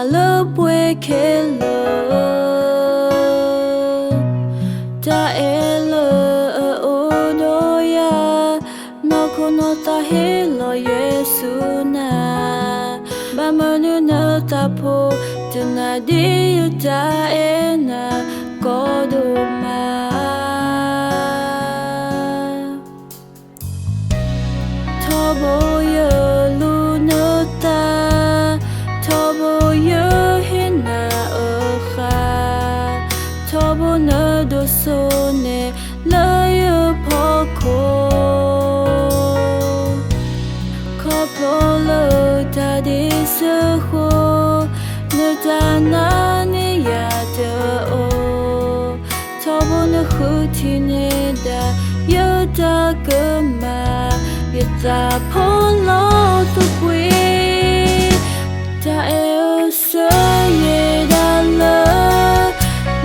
lỡ quê kê lỡ ta e lỡ ô đô ya nó cô nó ta hết lo Yesu na ba mơ nu nơ ta po tu na đi ta e na có đồ mà thọ bố yơ lu nơ ta thọ bố yơ hin na ở kha thọ bố nơ đồ số nè lỡ yơ po cô khó bố lỡ ta đi sơ khô nơ ta na nè ya tơ ô thọ bố nơ khứ thì nè đã yơ ta cơ mà ta phô lo tu quy ta eo sơ ye đa lơ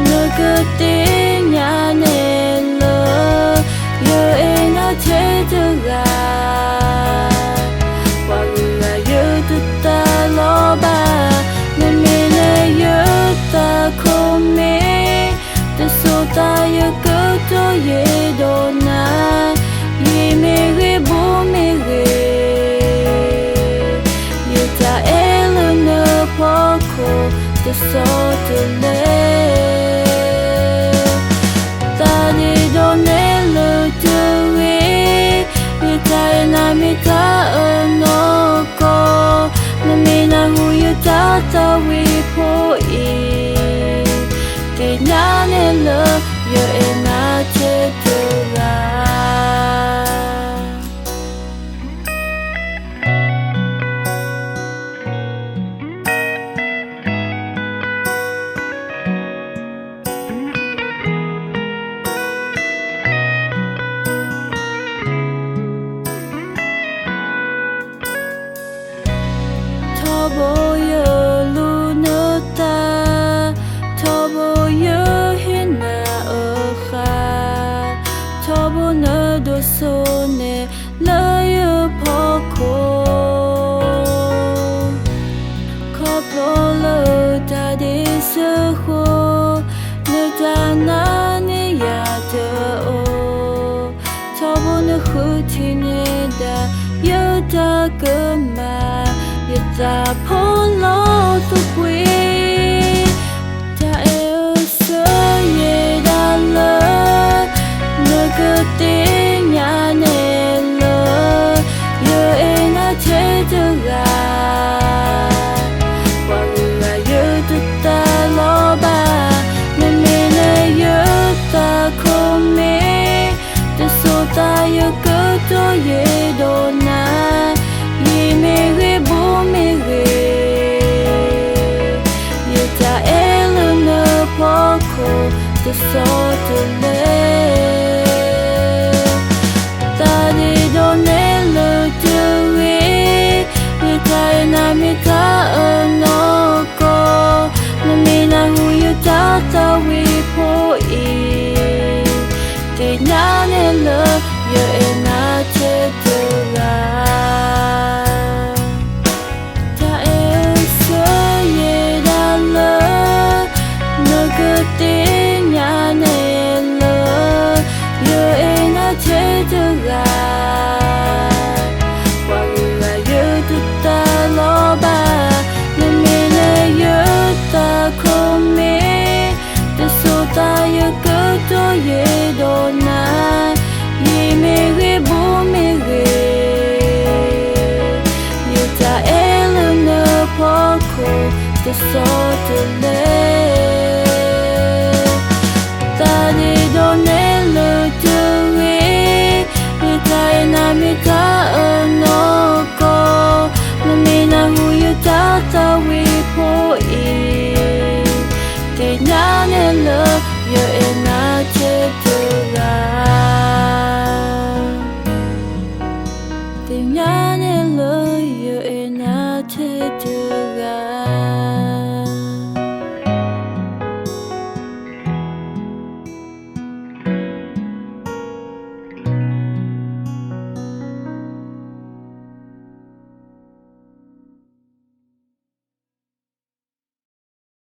nơi cơ tiếng nhà nè lơ giờ em đã thế tư gà và người là giờ tu ta lo ba nên mình là giờ ta không mê ta số ta giờ cơ to ye đồ na ye mê ghê bố mê ghê ye ta e lơ nơ po cô ta so tu lê ta đi đô nê lơ tu ghê ye ta e na mi ta ơ nô cô na mi na hu ye ta ta vi po i ti na nê lơ ye e na che tu la thọ bố yơ lu nơ ta thọ bố yơ hin na ở kha thọ bố nơ đồ số nè lỡ yơ po cô khó bố lỡ ta đi sơ khô nơ ta na nè ya tơ ô thọ bố nơ khứ thì nè đã yơ ta cơ mà ta phô lo tu quy ta eo sơ ye đa lơ nơi cơ tiếng nhà nè lơ giờ em đã thế tư gà và người là giờ tu ta lo ba nên mình là giờ ta không mê ta số ta giờ cơ to ye đồ na ye mê ghê bố mê ghê ye ta e lơ nơ po cô ta so tu lê ta đi đô nê lơ tu ghê ye ta e na mi ta ơ nô cô na mi na hu ye ta ta vi po i ti na nê lơ ye e na che tu la tiếng nhà nè lơ giờ em đã thế tư gà và người là giờ tu ta lo ba nên mình là giờ ta không mê ta số ta giờ cơ to ye đồ na ye mê ghê bố mê ghê ye ta e lơ nơ po cô ta so tu lê ta đi đô nê lơ tu ghê ye ta e na mi ta ơ nô cô na mi na hu ye ta ta vi po i ti na nê lơ ye